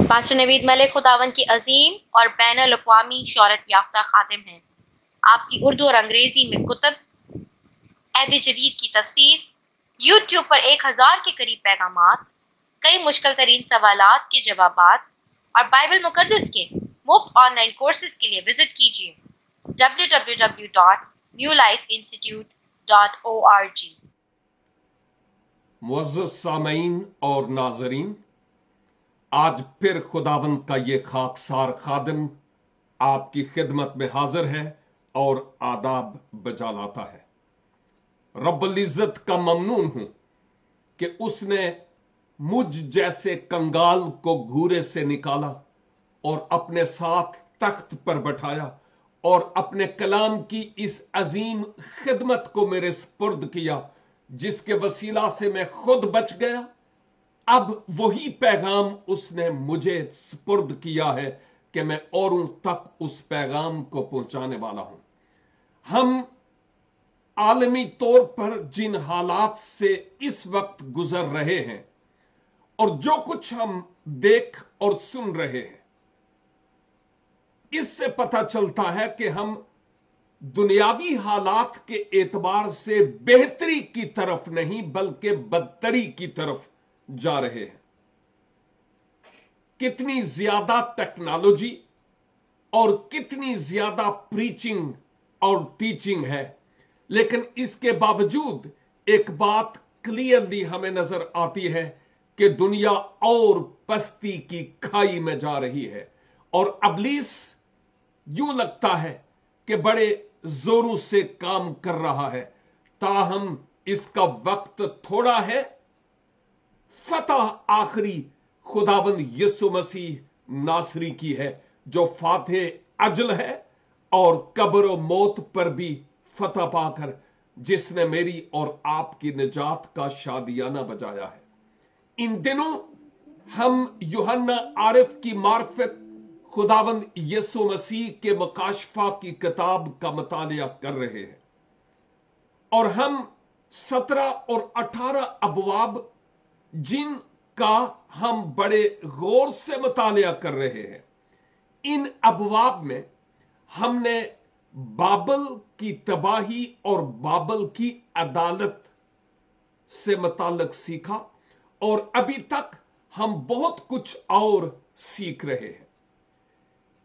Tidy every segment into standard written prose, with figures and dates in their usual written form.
Pastor نوید ملک خداوند کی عظیم اور بین الاقوامی شہرت یافتہ خادم ہیں۔ آپ کی اردو اور انگریزی میں کتب، عہد جدید کی تفسیر، یوٹیوب پر 1000 کے قریب پیغامات، کئی مشکل ترین سوالات کے جوابات اور بائبل مقدس کے مفت آن لائن کورسز کے لیے وزٹ کیجیے www.newlifeinstitute.org۔ معزز سامعین اور ناظرین، آج پھر خداوند کا یہ خاکسار خادم آپ کی خدمت میں حاضر ہے اور آداب بجا لاتا ہے۔ رب العزت کا ممنون ہوں کہ اس نے مجھ جیسے کنگال کو گھورے سے نکالا اور اپنے ساتھ تخت پر بٹھایا اور اپنے کلام کی اس عظیم خدمت کو میرے سپرد کیا، جس کے وسیلہ سے میں خود بچ گیا۔ اب وہی پیغام اس نے مجھے سپرد کیا ہے کہ میں اوروں تک اس پیغام کو پہنچانے والا ہوں۔ ہم عالمی طور پر جن حالات سے اس وقت گزر رہے ہیں اور جو کچھ ہم دیکھ اور سن رہے ہیں، اس سے پتہ چلتا ہے کہ ہم دنیاوی حالات کے اعتبار سے بہتری کی طرف نہیں بلکہ بدتری کی طرف جا رہے ہیں۔ کتنی زیادہ ٹیکنالوجی اور کتنی زیادہ پریچنگ اور ٹیچنگ ہے، لیکن اس کے باوجود ایک بات کلیئرلی ہمیں نظر آتی ہے کہ دنیا اور پستی کی کھائی میں جا رہی ہے، اور ابلیس یوں لگتا ہے کہ بڑے زوروں سے کام کر رہا ہے، تاہم اس کا وقت تھوڑا ہے۔ فتح آخری خداوند یسوع مسیح ناصری کی ہے، جو فاتح اجل ہے اور قبر و موت پر بھی فتح پا کر جس نے میری اور آپ کی نجات کا شادیانہ بجایا ہے۔ ان دنوں ہم یوحنا عارف کی معرفت خداوند یسوع مسیح کے مکاشفہ کی کتاب کا مطالعہ کر رہے ہیں، اور ہم 17 اور 18 ابواب جن کا ہم بڑے غور سے مطالعہ کر رہے ہیں، ان ابواب میں ہم نے بابل کی تباہی اور بابل کی عدالت سے متعلق سیکھا، اور ابھی تک ہم بہت کچھ اور سیکھ رہے ہیں۔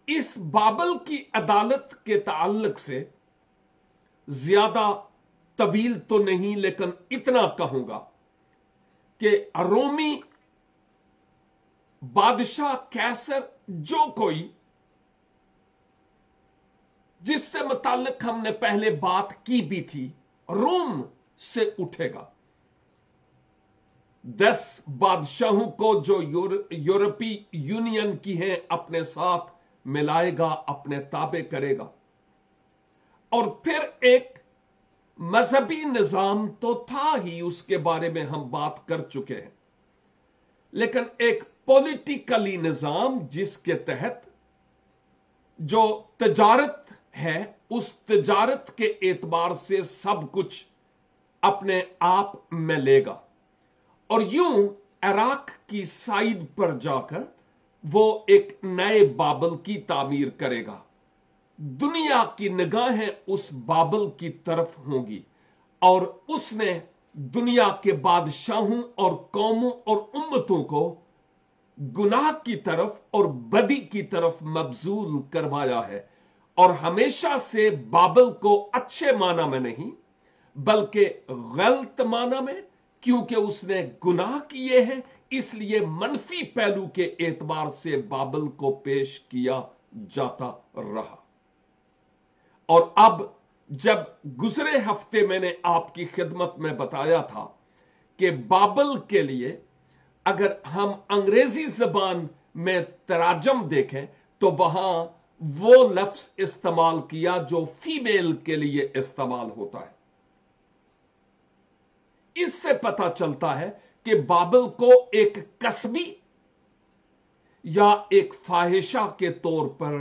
اس بابل کی عدالت کے تعلق سے زیادہ طویل تو نہیں، لیکن اتنا کہوں گا کہ رومی بادشاہ کیسر جو کوئی، جس سے متعلق ہم نے پہلے بات کی بھی تھی، روم سے اٹھے گا۔ 10 بادشاہوں کو جو یورپی یونین کی ہیں اپنے ساتھ ملائے گا، اپنے تابع کرے گا، اور پھر ایک مذہبی نظام تو تھا ہی، اس کے بارے میں ہم بات کر چکے ہیں، لیکن ایک پولیٹیکلی نظام جس کے تحت جو تجارت ہے، اس تجارت کے اعتبار سے سب کچھ اپنے آپ میں لے گا، اور یوں عراق کی سائڈ پر جا کر وہ ایک نئے بابل کی تعمیر کرے گا۔ دنیا کی نگاہیں اس بابل کی طرف ہوں گی، اور اس نے دنیا کے بادشاہوں اور قوموں اور امتوں کو گناہ کی طرف اور بدی کی طرف مبذول کروایا ہے، اور ہمیشہ سے بابل کو اچھے معنی میں نہیں بلکہ غلط معنی میں، کیونکہ اس نے گناہ کیے ہیں، اس لیے منفی پہلو کے اعتبار سے بابل کو پیش کیا جاتا رہا۔ اور اب جب گزرے ہفتے میں نے آپ کی خدمت میں بتایا تھا کہ بابل کے لیے اگر ہم انگریزی زبان میں تراجم دیکھیں تو وہاں وہ لفظ استعمال کیا جو فیمیل کے لیے استعمال ہوتا ہے۔ اس سے پتہ چلتا ہے کہ بابل کو ایک کسبی یا ایک فاحشہ کے طور پر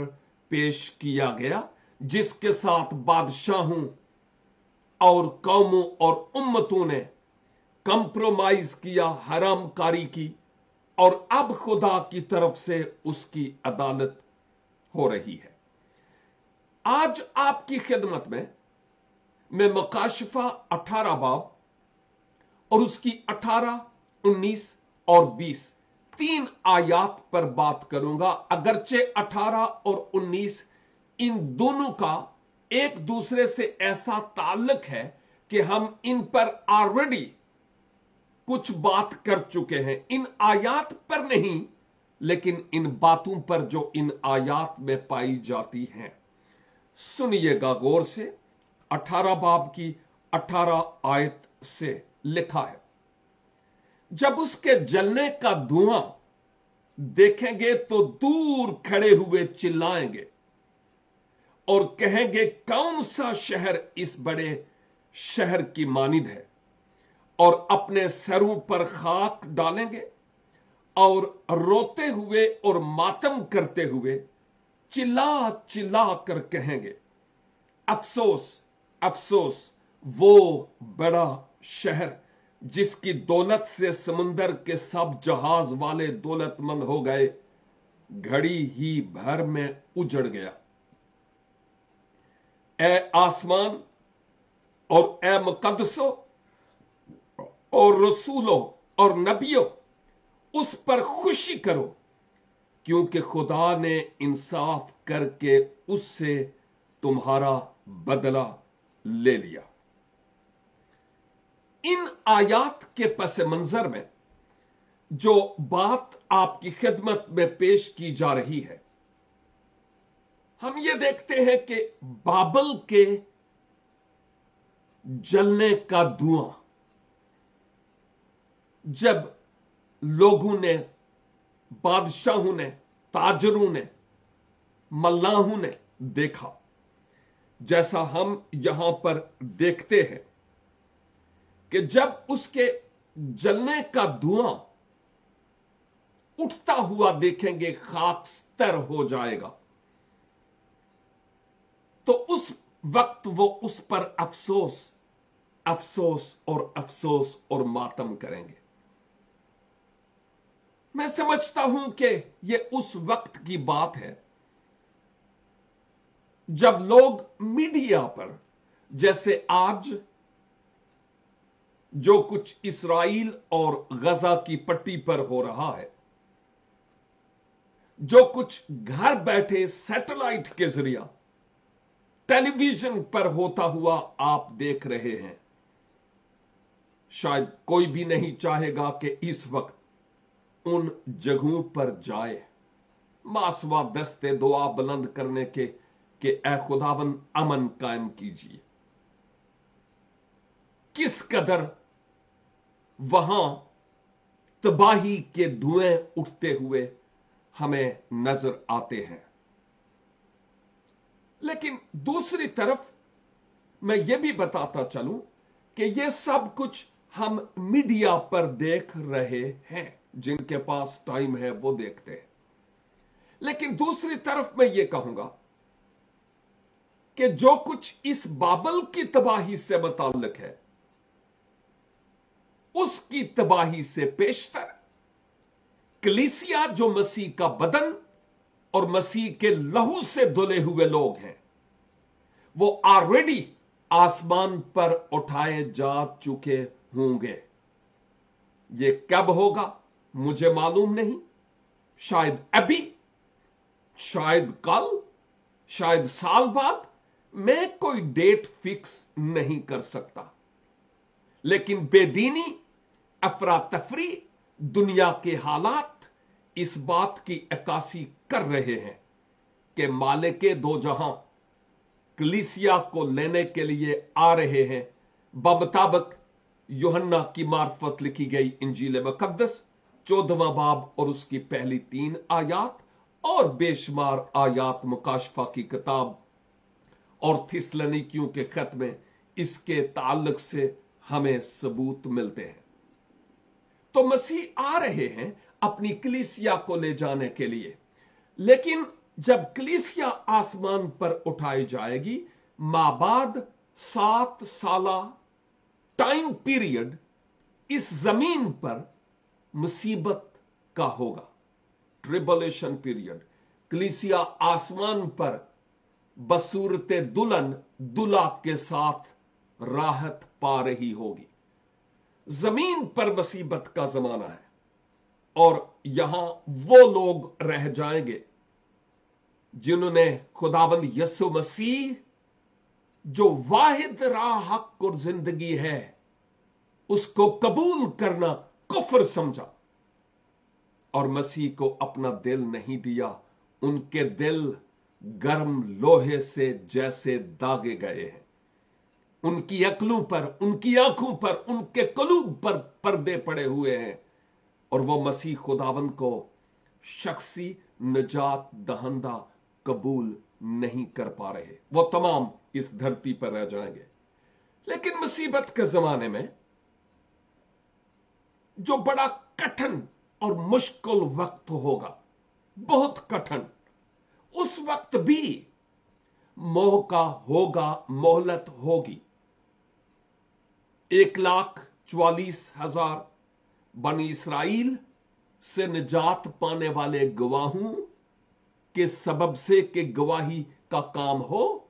پیش کیا گیا، جس کے ساتھ بادشاہوں اور قوموں اور امتوں نے کمپرومائز کیا، حرام کاری کی، और अब खुदा की तरफ से उसकी अदालत हो रही है। आज आपकी खिदमत में मैं मकाशिफा 18 बाब और उसकी 18, 19 और 20 तीन आयात पर बात करूंगा। अगरचे 18 और 19 इन दोनों का एक दूसरे से ऐसा ताल्लुक है कि हम इन पर ऑलरेडी कुछ बात कर चुके हैं। इन आयात पर नहीं, लेकिन इन बातों पर जो इन आयात में पाई जाती हैं। सुनिएगा गौर से। 18 बाब की 18 आयत से लिखा है, जब उसके जलने का धुआं देखेंगे तो दूर खड़े हुए चिल्लाएंगे और कहेंगे, कौन सा शहर इस बड़े शहर की मानिद है, और अपने सरों पर खाक डालेंगे और रोते हुए और मातम करते हुए चिल्ला चिल्ला कर कहेंगे, अफसोस अफसोस वो बड़ा शहर जिसकी दौलत से समुंदर के सब जहाज वाले दौलतमंद हो गए, घड़ी ही भर में उजड़ गया। ए आसमान और ए मुकद्दसों और रसूलों और नबियों, उस पर खुशी करो, क्योंकि खुदा ने इंसाफ करके उससे तुम्हारा बदला ले लिया। इन आयात के पस मंजर में जो बात आपकी खिदमत में पेश की जा रही है, हम ये देखते हैं कि बाबल के जलने का धुआं जब लोगों ने, बादशाहों ने, ताजरों ने, मल्लाहों ने देखा, जैसा हम यहां पर देखते हैं कि जब उसके जलने का धुआं उठता हुआ देखेंगे, खाकस्तर हो जाएगा, तो उस वक्त वो उस पर अफसोस अफसोस और अफसोस और मातम करेंगे। मैं समझता हूं कि यह उस वक्त की बात है जब लोग मीडिया पर, जैसे आज जो कुछ इसराइल और गजा की पट्टी पर हो रहा है, जो कुछ घर बैठे सैटेलाइट के जरिए टेलीविजन पर होता हुआ आप देख रहे हैं, शायद कोई भी नहीं चाहेगा कि इस वक्त उन जगहों पर जाए, मासवा दस्ते दुआ बुलंद करने के कि ए खुदावन अमन कायम कीजिए। किस कदर वहां तबाही के धुएं उठते हुए हमें नजर आते हैं। लेकिन दूसरी तरफ मैं यह भी बताता चलूं कि यह सब कुछ हम मीडिया पर देख रहे हैं, जिनके पास टाइम है वो देखते हैं। लेकिन दूसरी तरफ मैं यह कहूंगा कि जो कुछ इस बाबल की तबाही से मुताल्लिक है, उसकी तबाही से पेशतर कलीसिया, जो मसीह का बदन और मसीह के लहू से धुले हुए लोग हैं, वो ऑलरेडी आसमान पर उठाए जा चुके होंगे। ये कब होगा मुझे मालूम नहीं, शायद अभी, शायद कल, शायद साल बाद, मैं कोई डेट फिक्स नहीं कर सकता। लेकिन बेदीनी, अफरा तफरी, दुनिया के हालात इस बात की अक्कासी कर रहे हैं कि मालिके दो जहां कलीसिया को लेने के लिए आ रहे हैं, बमुताबिक यूहन्ना की मार्फत लिखी गई इंजील मुकद्दस 14वां बाब और उसकी पहली 3 आयात और बेशुमार आयात मुकाशफा की किताब और थिस्सलुनीकियों के खत में इसके ताल्लुक से हमें सबूत मिलते हैं। तो मसीह आ रहे हैं अपनी कलीसिया को ले जाने के लिए, लेकिन जब कलीसिया आसमान पर उठाई जाएगी, माबाद 7 साला टाइम पीरियड इस जमीन पर मुसीबत का होगा, ट्रिबुलेशन पीरियड। कलीसिया आसमान पर बसूरत दुल्हन दुल्हा के साथ राहत पा रही होगी। जमीन पर मुसीबत का जमाना है और यहां वो लोग रह जाएंगे जिन्होंने खुदावंद यीशु मसीह, जो वाहिद राह, हक और जिंदगी है, उसको कबूल करना कुफ्र समझा और मसीह को अपना दिल नहीं दिया। उनके दिल गर्म लोहे से जैसे दागे गए हैं। उनकी अक्लों पर, उनकी आंखों पर, उनके कलूब पर पर्दे पड़े हुए हैं और वो मसीह खुदावंद को शख्सी निजात दहंदा कबूल नहीं कर पा रहे। वो तमाम इस धरती पर रह जाएंगे। लेकिन मुसीबत के जमाने में जो बड़ा कठिन और मुश्किल वक्त होगा, बहुत कठिन, उस वक्त भी मौका होगा, मोहलत होगी। 1,44,000 बनी इसराइल से निजात पाने वाले गवाहों के सबब से कि गवाही का काम हो,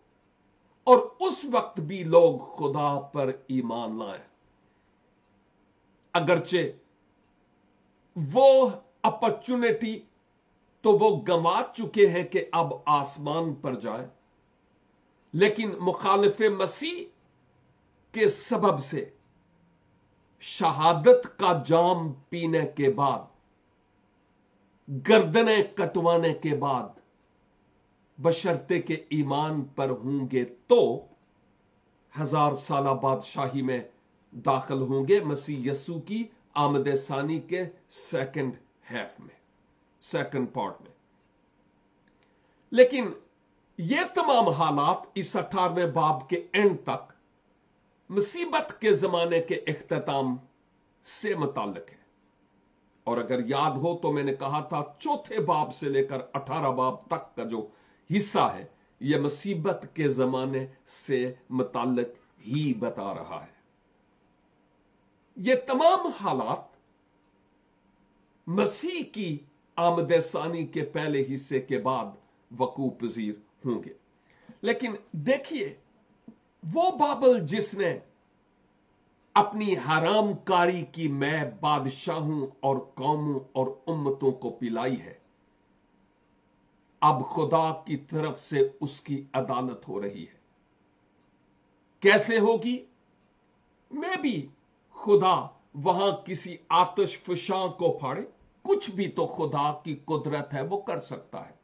और उस वक्त भी लोग खुदा पर ईमान लाए। अगरचे वो अपॉर्चुनिटी तो वो गंवा चुके हैं कि अब आसमान पर जाए, लेकिन मुखालिफ मसीह के सबब से शहादत का जाम पीने के बाद, गर्दनें कटवाने के बाद, बशर्ते के ईमान पर होंगे तो 1000 साला बादशाही में दाखिल होंगे मसीह यस्सु की आमद सानी के सेकंड हाफ में, सेकंड पार्ट में। लेकिन ये तमाम हालात इस 18वें बाब के एंड तक मुसीबत के जमाने के इख्तिताम से मुताल्लिक है। और अगर याद हो तो मैंने कहा था चौथे बाब से लेकर 18 बाब तक का जो हिस्सा है यह मुसीबत के जमाने से मुताल्लिक ही बता रहा है। ये तमाम हालात मसीह की आमद सानी के पहले हिस्से के बाद वकूअ पजीर होंगे। लेकिन देखिए, वो बाबल जिसने अपनी हराम कारी की मैं बादशाहों और कौमों और उम्मतों को पिलाई है, अब खुदा की तरफ से उसकी अदालत हो रही है। कैसे होगी? मैं भी खुदा वहां किसी आतिश फशां को फाड़े, कुछ भी तो खुदा की कुदरत है, वो कर सकता है।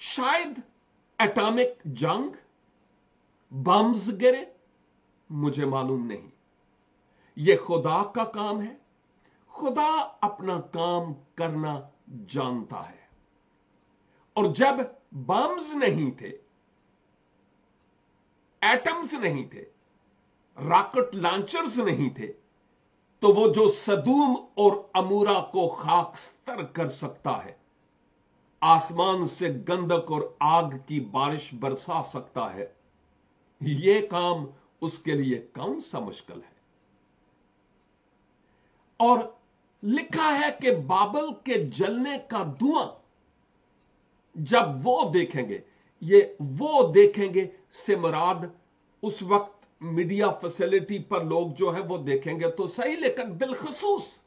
शायद एटॉमिक जंग, बम्स गिरे, मुझे मालूम नहीं। यह खुदा का काम है। खुदा अपना काम करना जानता है। और जब बम्स नहीं थे, एटम्स नहीं थे, रॉकेट लॉन्चर्स नहीं थे, तो वो जो सदूम और अमूरा को खाकस्तर कर सकता है, आसमान से गंधक और आग की बारिश बरसा सकता है, यह काम उसके लिए कौन सा मुश्किल है। और लिखा है कि बाबल के जलने का धुआं जब वो देखेंगे, ये वो देखेंगे से मुराद उस वक्त मीडिया फैसिलिटी पर लोग जो है वो देखेंगे तो सही, लेकिन बिलखसूस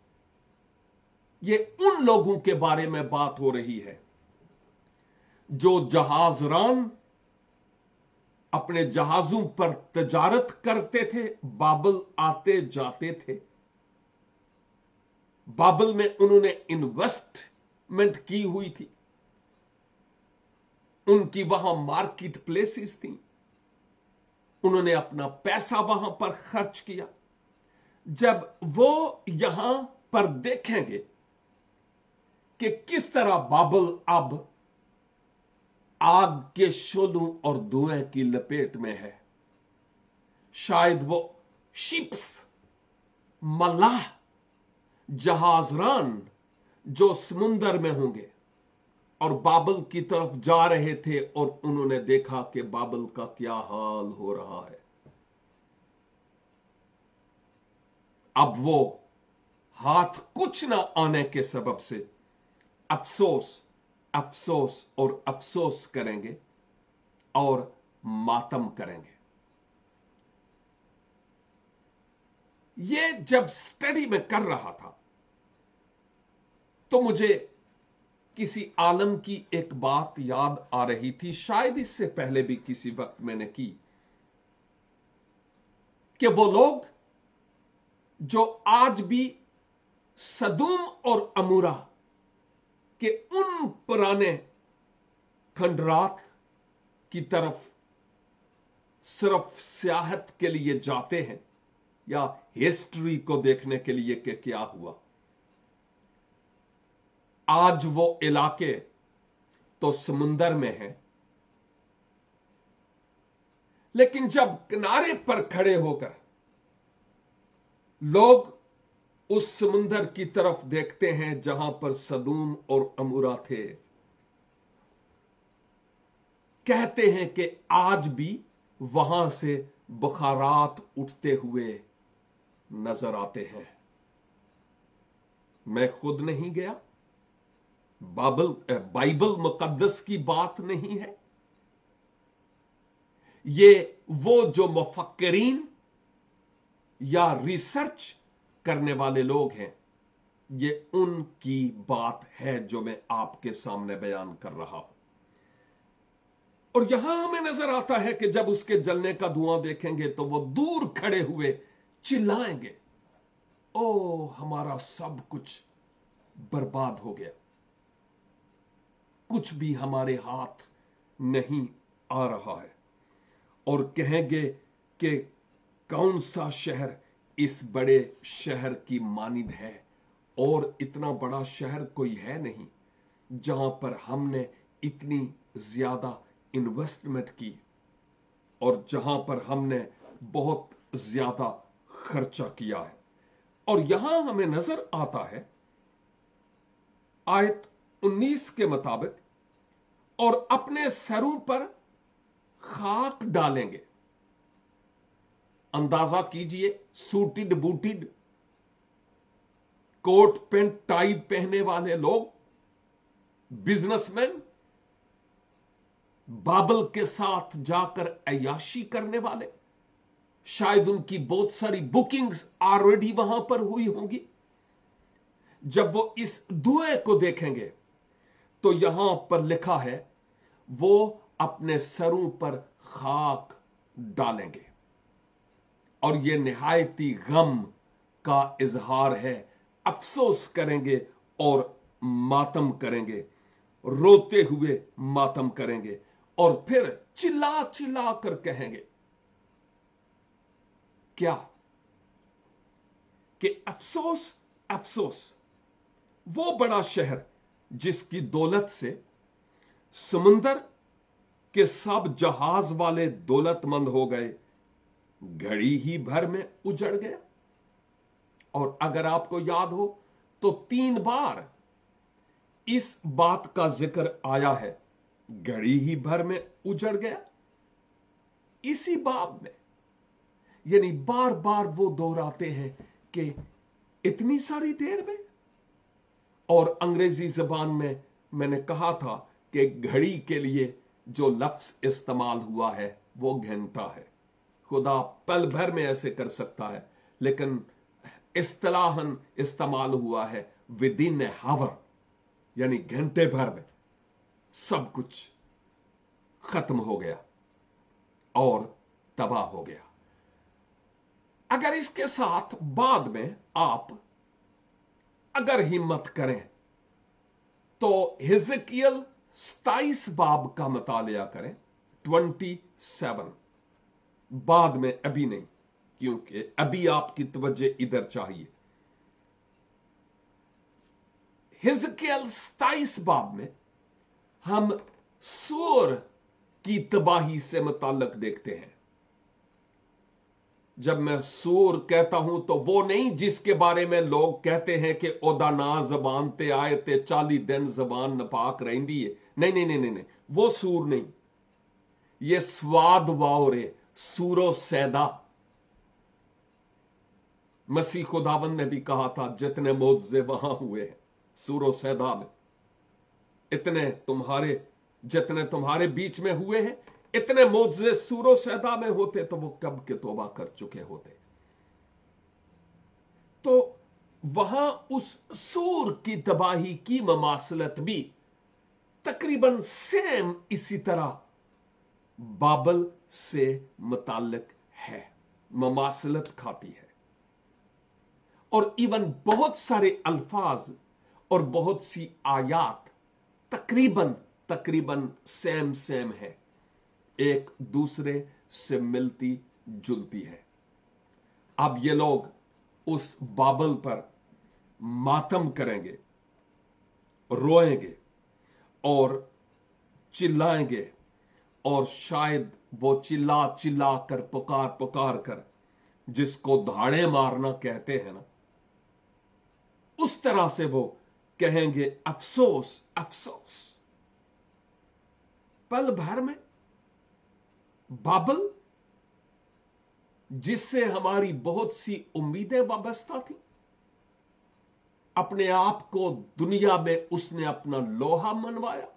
ये उन लोगों के बारे में बात हो रही है जो जहाजरान अपने जहाजों पर तजारत करते थे, बाबल आते जाते थे। बाबल में उन्होंने इन्वेस्टमेंट की हुई थी, उनकी वहां मार्केट प्लेसेस थी, उन्होंने अपना पैसा वहां पर खर्च किया। जब वो यहां पर देखेंगे कि किस तरह बाबल अब आग के शोलों और धुएं की लपेट में है, शायद वो शिप्स, मल्लाह, जहाजरान जो समुंदर में होंगे और बाबल की तरफ जा रहे थे और उन्होंने देखा कि बाबल का क्या हाल हो रहा है। अब वो हाथ कुछ ना आने के सबब से अफसोस अफसोस और अफसोस करेंगे और मातम करेंगे। ये जब स्टडी में कर रहा था तो मुझे किसी आलम की एक बात याद आ रही थी, शायद इससे पहले भी किसी वक्त मैंने की, कि वो लोग जो आज भी सदूम और अमूरा के उन पुराने खंडरात की तरफ सिर्फ सियाहत के लिए जाते हैं या हिस्ट्री को देखने के लिए कि क्या हुआ, आज वो इलाके तो समुंदर में हैं, लेकिन जब किनारे पर खड़े होकर लोग उस समुंदर की तरफ देखते हैं जहां पर सदूम और अमूरा थे, कहते हैं कि आज भी वहां से बुखारात उठते हुए नजर आते हैं। मैं खुद नहीं गया, बाइबल मुकद्दस की बात नहीं है, ये वो जो मुफक्किरीन या रिसर्च करने वाले लोग हैं, ये उनकी बात है जो मैं आपके सामने बयान कर रहा हूं। और यहां हमें नजर आता है कि जब उसके जलने का धुआं देखेंगे तो वो दूर खड़े हुए चिल्लाएंगे, ओ हमारा सब कुछ बर्बाद हो गया, कुछ भी हमारे हाथ नहीं आ रहा है। और कहेंगे कि कौन सा शहर इस बड़े शहर की मानिंद है, और इतना बड़ा शहर कोई है नहीं जहां पर हमने इतनी ज्यादा इन्वेस्टमेंट की और जहां पर हमने बहुत ज्यादा खर्चा किया है। और यहां हमें नजर आता है आयत 19 के मुताबिक, और अपने सरों पर खाक डालेंगे। अंदाजा कीजिए, सूटिड बूटिड कोट पेंट टाई पहने वाले लोग, बिजनेसमैन, बाबल के साथ जाकर अय्याशी करने वाले, शायद उनकी बहुत सारी बुकिंग्स ऑलरेडी वहां पर हुई होंगी। जब वो इस धुएं को देखेंगे तो यहां पर लिखा है वो अपने सरों पर खाक डालेंगे, और यह निहायती गम का इजहार है। अफसोस करेंगे और मातम करेंगे, रोते हुए मातम करेंगे, और फिर चिल्ला चिल्ला कर कहेंगे क्या, कि अफसोस अफसोस, वो बड़ा शहर जिसकी दौलत से समुंदर के सब जहाज वाले दौलतमंद हो गए, घड़ी ही भर में उजड़ गया। और अगर आपको याद हो तो 3 बार इस बात का जिक्र आया है, घड़ी ही भर में उजड़ गया, इसी बाब में। यानी बार बार वो दोहराते हैं कि इतनी सारी देर में। और अंग्रेजी जबान में मैंने कहा था कि घड़ी के लिए जो लफ्ज इस्तेमाल हुआ है वो घंटा है। खुदा पल भर में ऐसे कर सकता है, लेकिन इस्तिलाहन इस्तेमाल हुआ है विद इन ए हावर, यानी घंटे भर में सब कुछ खत्म हो गया और तबाह हो गया। अगर इसके साथ बाद में आप अगर हिम्मत करें तो हिजकियल 27 बाब का मुतालिया करें, 27, बाद में, अभी नहीं, क्योंकि अभी आपकी तवज्जो इधर चाहिए। हिजकियल 27 बाब में हम सूर की तबाही से मुताल्लिक देखते हैं। जब मैं सूर कहता हूं तो वो नहीं जिसके बारे में लोग कहते हैं कि ओदा ना जबान ते आए ते 40 दिन जबान नपाक रही है। नहीं नहीं नहीं नहीं नहीं, वो सूर नहीं, ये स्वाद वाओरे सूरो सैदा, मसीह खुदावन ने भी कहा था, जितने मौजज़े वहां हुए हैं सूरो सैदा में, जितने तुम्हारे बीच में हुए हैं, इतने मौजज़े सूरो सैदा में होते तो वो कब के तौबा कर चुके होते। तो वहां उस सूर की तबाही की ममासलत भी तकरीबन सेम इसी तरह बाबल से मुताल्लिक है, ममासलत खाती है। और इवन बहुत सारे अल्फाज और बहुत सी आयात तकरीबन सेम है, एक दूसरे से मिलती जुलती है। अब ये लोग उस बाबल पर मातम करेंगे, रोएंगे और चिल्लाएंगे, और शायद वो चिल्ला चिल्ला कर, पुकार कर, जिसको धाड़े मारना कहते हैं ना, उस तरह से वो कहेंगे अफसोस अफसोस। पल भर में बाबल, जिससे हमारी बहुत सी उम्मीदें वाबस्ता थी, अपने आप को दुनिया में उसने अपना लोहा मनवाया,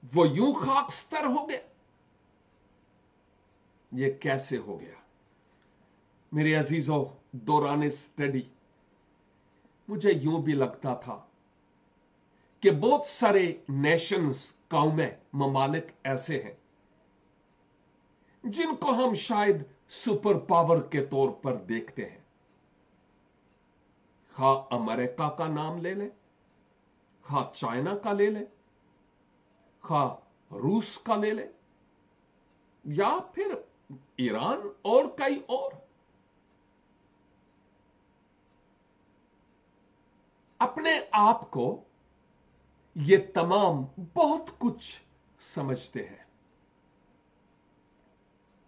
वो यूं खाकस्तर हो गया। ये कैसे हो गया? मेरे अजीजों, दौरान स्टडी मुझे यूं भी लगता था कि बहुत सारे नेशंस, कौमें, ममालिक ऐसे हैं जिनको हम शायद सुपर पावर के तौर पर देखते हैं। खा अमेरिका का नाम ले लें, खा चाइना का ले लें, खा रूस का ले लें, या फिर ईरान और कई और। अपने आप को ये तमाम बहुत कुछ समझते हैं,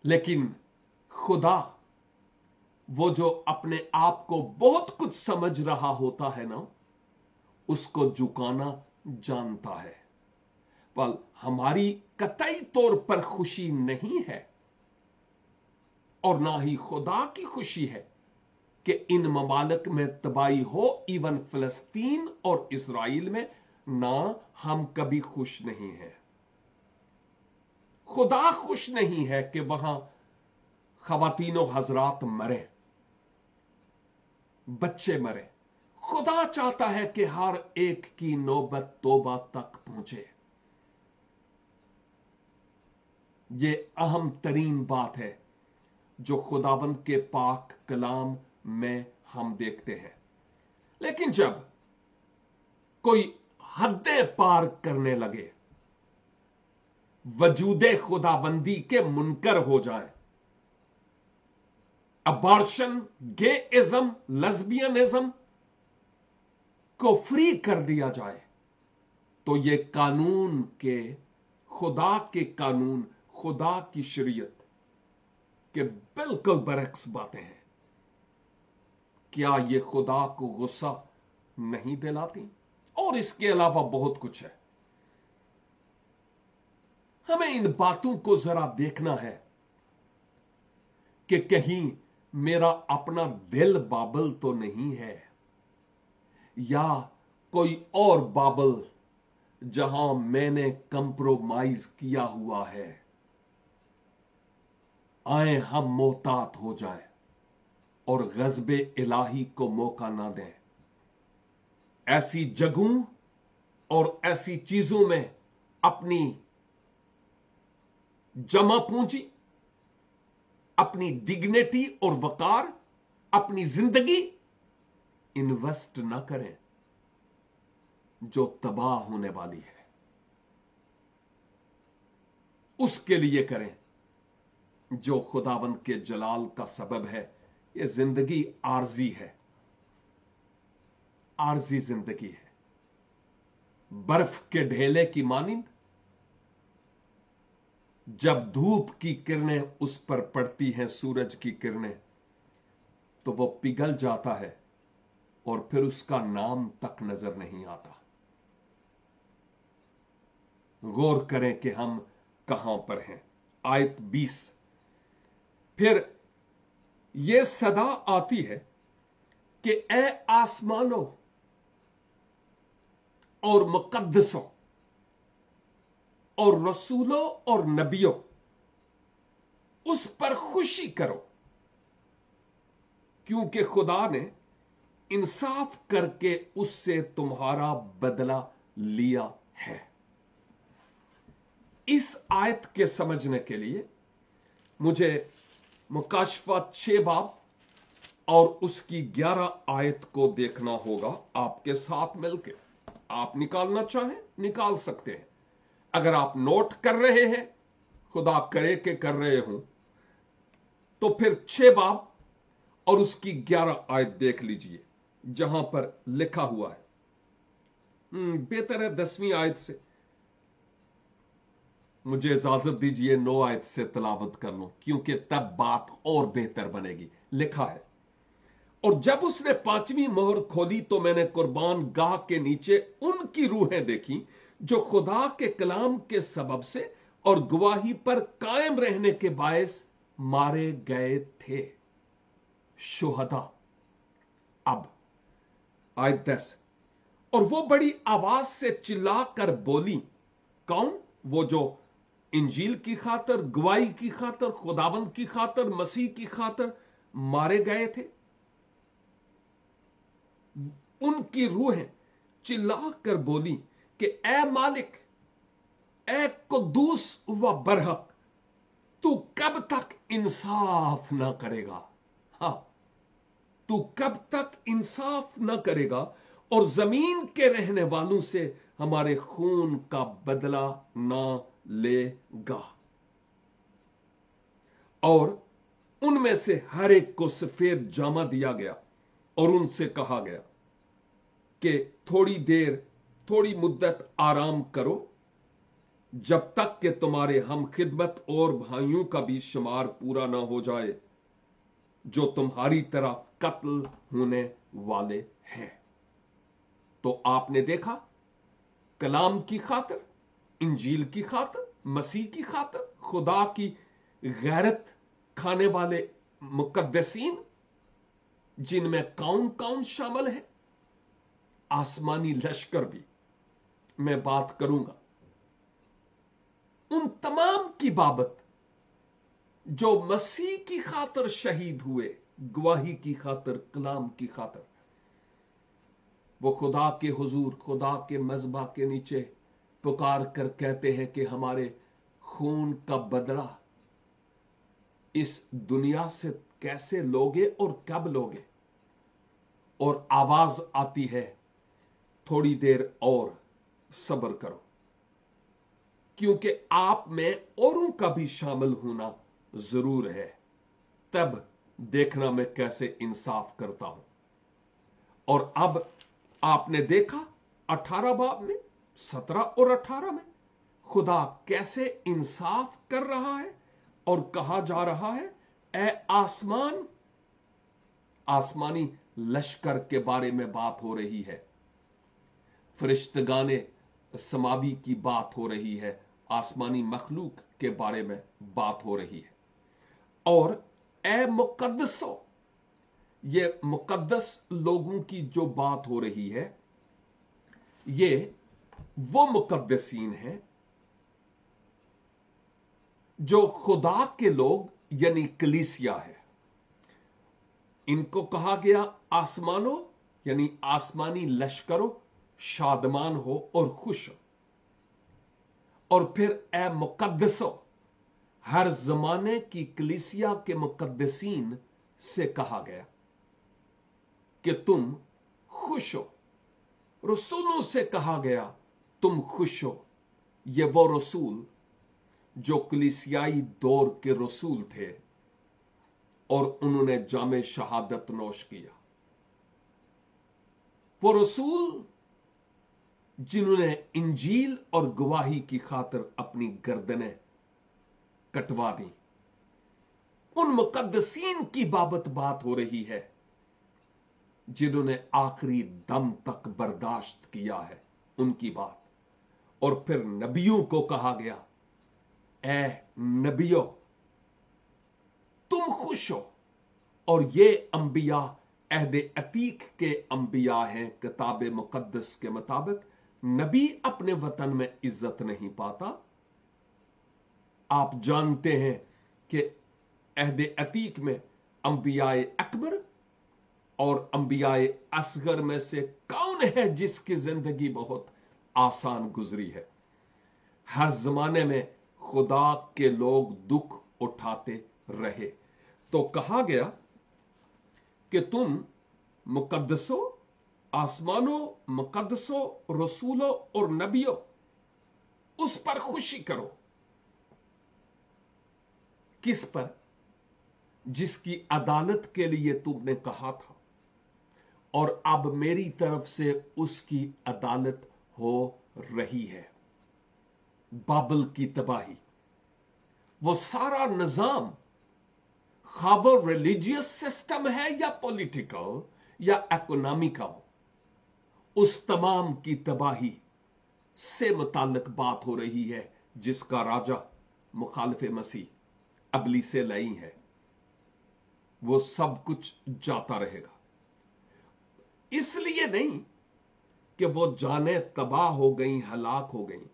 लेकिन खुदा, वो जो अपने आप को बहुत कुछ समझ रहा होता है ना, उसको झुकाना जानता है। पर हमारी कतई तौर पर खुशी नहीं है, और ना ही खुदा की खुशी है कि इन ममालिक में तबाही हो। इवन फिलिस्तीन और इजराइल में ना हम कभी खुश नहीं हैं। खुदा खुश नहीं है कि वहां खवातीनो हजरात मरे, बच्चे मरे। खुदा चाहता है कि हर एक की नौबत तौबा तक पहुंचे। ये अहम तरीन बात है जो खुदावंद के पाक कलाम में हम देखते हैं। लेकिन जब कोई हदें पार करने लगे, वजूदे खुदाबंदी के मुनकर हो जाए, अबॉर्शन, गेइज्म, लेस्बियनिज्म को फ्री कर दिया जाए, तो ये कानून के, खुदा के कानून, खुदा की शरीयत के बिल्कुल बरक्स बातें हैं। क्या ये खुदा को गुस्सा नहीं दिलाती? और इसके अलावा बहुत कुछ है। हमें इन बातों को जरा देखना है कि कहीं मेरा अपना दिल बाबल तो नहीं है, या कोई और बाबल जहां मैंने कंप्रोमाइज किया हुआ है। आए हम मोहतात हो जाएं और गज़बे इलाही को मौका ना दें। ऐसी जगहों और ऐसी चीजों में अपनी जमा पूंजी, अपनी डिग्निटी और वकार, अपनी जिंदगी इन्वेस्ट ना करें जो तबाह होने वाली है। उसके लिए करें जो खुदावंद के जलाल का सबब है। यह जिंदगी आरजी है, आरजी जिंदगी है, बर्फ के ढेले की मानिंद। जब धूप की किरणें उस पर पड़ती हैं, सूरज की किरणें, तो वो पिघल जाता है और फिर उसका नाम तक नजर नहीं आता। गौर करें कि हम कहां पर हैं। आयत 20, फिर ये सदा आती है कि ए आसमानों और मुकद्दसों और रसूलों और नबियों, उस पर खुशी करो, क्योंकि खुदा ने इंसाफ करके उससे तुम्हारा बदला लिया है। इस आयत के समझने के लिए मुझे मुकाशफा 6 बाब और उसकी 11 आयत को देखना होगा आपके साथ मिलकर। आप निकालना चाहें निकाल सकते हैं। अगर आप नोट कर रहे हैं, खुदा करे के कर रहे हो, तो फिर 6 बाब और उसकी 11 आयत देख लीजिए, जहां पर लिखा हुआ है। बेहतर है 10वीं आयत से, मुझे इजाजत दीजिए 9 आयत से तलावत कर लूं, क्योंकि तब बात और बेहतर बनेगी। लिखा है, और जब उसने 5वीं मोहर खोली तो मैंने कुर्बान गाह के नीचे उनकी रूहें देखी जो खुदा के कलाम के सबब से और गवाही पर कायम रहने के बायस मारे गए थे, शुहदा। अब आयत 10, और वो बड़ी आवाज से चिल्लाकर बोली। कौन? वो जो इंजील की खातर, गवाही की खातर, खुदाबंद की खातर, मसीह की खातर मारे गए थे। उनकी रूहें चिल्लाकर बोली कि ए मालिक, ए कुद्दूस व बरहक, तू कब तक इंसाफ ना करेगा? हां, तू कब तक इंसाफ ना करेगा और जमीन के रहने वालों से हमारे खून का बदला ना लेगा? और उनमें से हर एक को सफेद जामा दिया गया और उनसे कहा गया कि थोड़ी मुद्दत आराम करो, जब तक कि तुम्हारे हम खिदमत और भाइयों का भी शुमार पूरा ना हो जाए जो तुम्हारी तरह कत्ल होने वाले हैं। तो आपने देखा, कलाम की खातर, इंजील की खातर, मसीह की खातर, खुदा की गैरत खाने वाले मुकद्दसीन, जिनमें कौन कौन शामिल है? आसमानी लश्कर भी मैं बात करूंगा। उन तमाम की बाबत जो मसीह की खातर शहीद हुए, गवाही की खातर, कलाम की खातर, वो खुदा के हुजूर, खुदा के मज़बा के नीचे पुकार कर कहते हैं कि हमारे खून का बदला इस दुनिया से कैसे लोगे और कब लोगे? और आवाज आती है, थोड़ी देर और सब्र करो, क्योंकि आप में औरों का भी शामिल होना जरूर है। तब देखना मैं कैसे इंसाफ करता हूं। और अब आपने देखा 18 बाब में, 17 और 18 में खुदा कैसे इंसाफ कर रहा है और कहा जा रहा है, ए आसमान, आसमानी लश्कर के बारे में बात हो रही है, फरिश्तगाने समावी की बात हो रही है, आसमानी मखलूक के बारे में बात हो रही है। और ए मुकद्दसो, ये मुकद्दस लोगों की जो बात हो रही है, ये वो मुकद्दसीन हैं जो खुदा के लोग यानी कलीसिया है। इनको कहा गया आसमानों यानी आसमानी लश्करों, शादमान हो और खुश हो। और फिर ए मुकद्दसो, हर जमाने की कलीसिया के मुकद्दसीन से कहा गया कि तुम खुश हो। रसूलों से कहा गया तुम खुश हो। ये वो रसूल जो कलीसियाई दौर के रसूल थे और उन्होंने जामे शहादत नोश किया। वो रसूल जिन्होंने इंजील और गवाही की खातिर अपनी गर्दनें कटवा दी। उन मुकद्दसीन की बाबत बात हो रही है जिन्होंने आखिरी दम तक बर्दाश्त किया है, उनकी बात। और फिर नबियों को कहा गया, ए नबियों, तुम खुश हो और ये अंबिया अहद अतीक के अंबिया हैं। किताब मुकद्दस के मुताबिक नबी अपने वतन में इज्जत नहीं पाता। आप जानते हैं कि अहद अतीक में अंबियाए अकबर और अंबियाए असगर में से कौन है जिसकी जिंदगी बहुत आसान गुजरी है? हर जमाने में खुदा के लोग दुख उठाते रहे। तो कहा गया कि तुम मुकद्दसों, आसमानों, मुकद्दसों, रसूलों और नबियों, उस पर खुशी करो। किस पर? जिसकी अदालत के लिए तुमने कहा था और अब मेरी तरफ से उसकी अदालत हो रही है। बाबल की तबाही, वो सारा निजाम, खा वो रिलीजियस सिस्टम है या पॉलिटिकल या इकोनॉमिकल, उस तमाम की तबाही से मुताल्लिक बात हो रही है जिसका राजा मुखालिफ मसीह अबलीसे लई है। वो सब कुछ जाता रहेगा। इसलिए नहीं कि वो जाने तबाह हो गई, हलाक हो गई।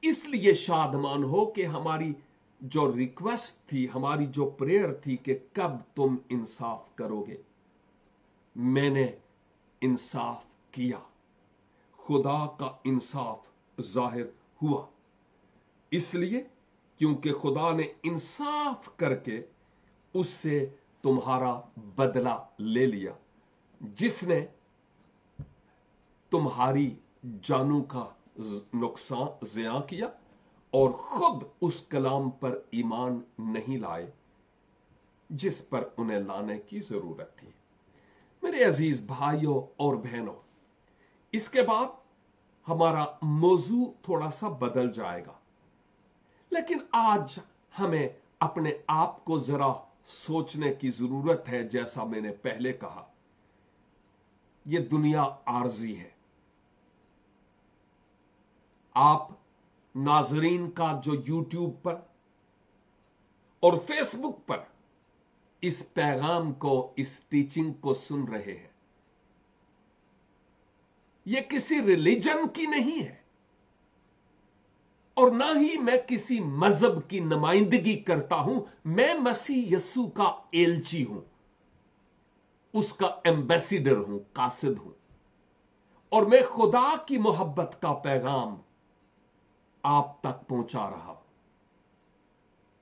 इसलिए शादमान हो कि हमारी जो रिक्वेस्ट थी, हमारी जो प्रेयर थी कि कब तुम इंसाफ करोगे, मैंने इंसाफ किया। खुदा का इंसाफ जाहिर हुआ। इसलिए क्योंकि खुदा ने इंसाफ करके उससे तुम्हारा बदला ले लिया, जिसने तुम्हारी जानू का नुकसान ज़िया किया और खुद उस कलाम पर ईमान नहीं लाए जिस पर उन्हें लाने की जरूरत थी। मेरे अजीज भाइयों और बहनों, इसके बाद हमारा मौजू थोड़ा सा बदल जाएगा, लेकिन आज हमें अपने आप को जरा सोचने की जरूरत है। जैसा मैंने पहले कहा, यह दुनिया आर्जी है। आप नाजरीन का जो यूट्यूब पर और फेसबुक पर इस पैगाम को, इस टीचिंग को सुन रहे हैं, यह किसी रिलीजन की नहीं है और ना ही मैं किसी मजहब की नुमाइंदगी करता हूं। मैं मसीह यस्सु का एलची हूं, उसका एम्बेसडर हूं, कासिद हूं, और मैं खुदा की मोहब्बत का पैगाम आप तक पहुंचा रहा हूं।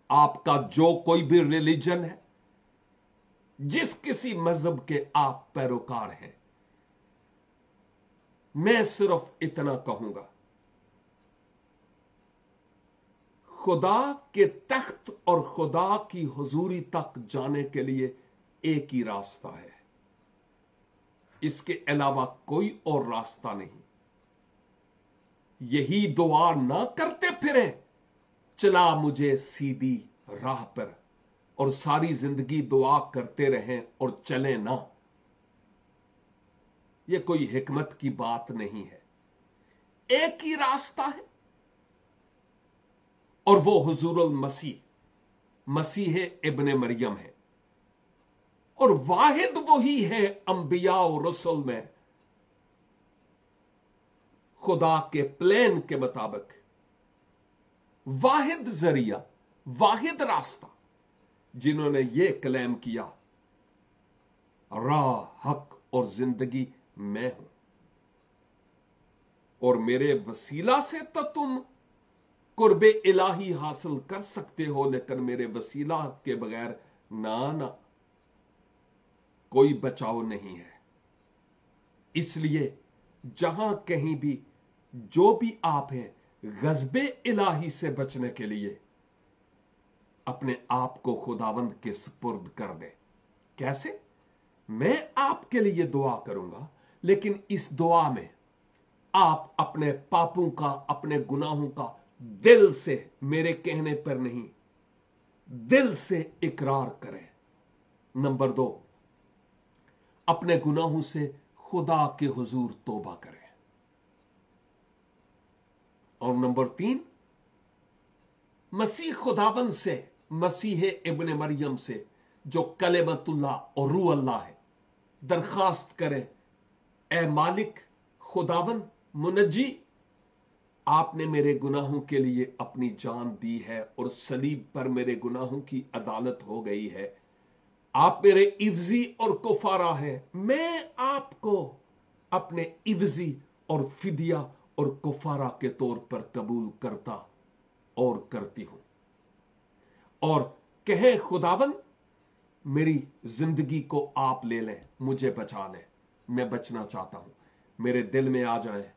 आपका जो कोई भी रिलीजन है, जिस किसी मजहब के आप पैरोकार हैं, मैं सिर्फ इतना कहूंगा, खुदा के तख्त और खुदा की हुजूरी तक जाने के लिए एक ही रास्ता है। इसके अलावा कोई और रास्ता नहीं। यही दुआ ना करते फिरें, चला मुझे सीधी राह पर, और सारी जिंदगी दुआ करते रहें और चले ना। यह कोई हिकमत की बात नहीं है। एक ही रास्ता है और वो हुजूरुल मसीह, मसीह इब्ने मरियम है, और वाहिद वही है अंबिया और रसूल में खुदा के प्लान के मुताबिक वाहिद जरिया, वाहिद रास्ता, जिन्होंने ये क्लेम किया, राह, हक और जिंदगी मैं हूं, और मेरे वसीला से तो तुम कुर्बे इलाही हासिल कर सकते हो, लेकिन मेरे वसीला के बगैर ना कोई बचाव नहीं है। इसलिए जहां कहीं भी जो भी आप हैं, गज़बे इलाही से बचने के लिए अपने आप को खुदावंद के सुपुर्द कर दे। कैसे? मैं आपके लिए दुआ करूंगा, लेकिन इस दुआ में आप अपने पापों का, अपने गुनाहों का दिल से, मेरे कहने पर नहीं, दिल से इकरार करें। नंबर 2, अपने गुनाहों से खुदा के हुजूर तौबा करें। और नंबर 3, मसीह खुदावन से, मसीह इब्ने मरियम से जो कलेमतुल्लाह और रूह अल्लाह है, दरखास्त करें, ए मालिक खुदावन मुनज्जी, आपने मेरे गुनाहों के लिए अपनी जान दी है और सलीब पर मेरे गुनाहों की अदालत हो गई है। आप मेरे इवजी और कुफारा हैं। मैं आपको अपने इवजी और फिदिया और कुफारा के तौर पर कबूल करता और करती हूं। और कहे खुदावन मेरी जिंदगी को आप ले लें, मुझे बचा लें, मैं बचना चाहता हूं, मेरे दिल में आ जाए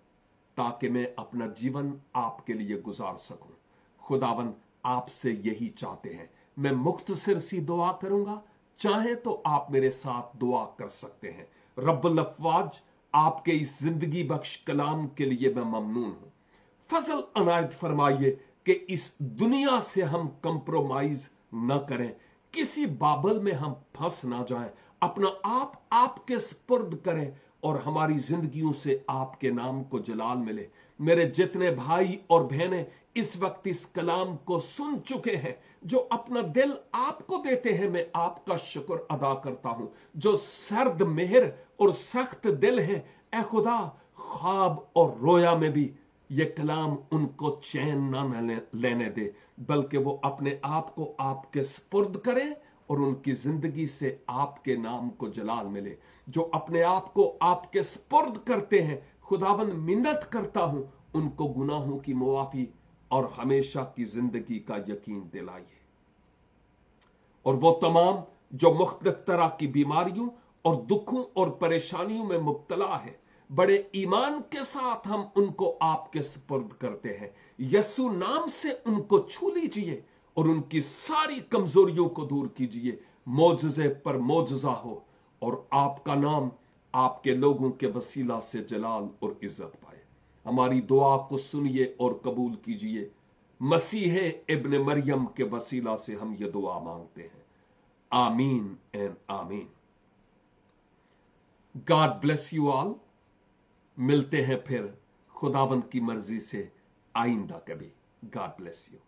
ताकि मैं अपना जीवन आपके लिए गुजार सकूं। खुदावन आपसे यही चाहते हैं। मैं मुख्तसर सी दुआ करूंगा, चाहे तो आप मेरे साथ दुआ कर सकते हैं। रब्बुल अफ़वाज, आपके इस जिंदगी बख्श कलाम के लिए मैं ममनून हूं। फजल अनायत फरमाइए कि इस दुनिया से हम कंप्रोमाइज न करें, किसी बाबल में हम फंस ना जाएं, अपना आप आपके स्पुर्द करें और हमारी जिंदगियों से आपके नाम को जलाल मिले। मेरे जितने भाई और बहनें इस वक्त इस कलाम को सुन चुके हैं, जो अपना दिल आपको देते हैं, मैं आपका शुक्र अदा करता हूं। जो सर्द मेहर और सख्त दिल है, ए खुदा, ख्वाब और रोया में भी ये कलाम उनको चैन ना लेने दे, बल्कि वो अपने आप को आपके स्पुर्द करें और उनकी जिंदगी से आपके नाम को जलाल मिले। जो अपने आप को आपके स्पुर्द करते हैं, खुदावन मिन्नत करता हूं, उनको गुनाहों की मुआफी और हमेशा की जिंदगी का यकीन दिलाइए। और वो तमाम जो मुख्तलिफ तरह की बीमारियों और दुखों और परेशानियों में मुब्तला है, बड़े ईमान के साथ हम उनको आपके स्पुर्द करते हैं। यसु नाम से उनको छू लीजिए और उनकी सारी कमजोरियों को दूर कीजिए। मोजज़े पर मोजज़ा हो और आपका नाम आपके लोगों के वसीला से जलाल और इज्जत पाए। हमारी दुआ को सुनिए और कबूल कीजिए। मसीह इब्न मरियम के वसीला से हम ये दुआ मांगते हैं। आमीन एंड आमीन। God bless you all. मिलते हैं फिर खुदावंद की मर्जी से आइंदा कभी। God bless you.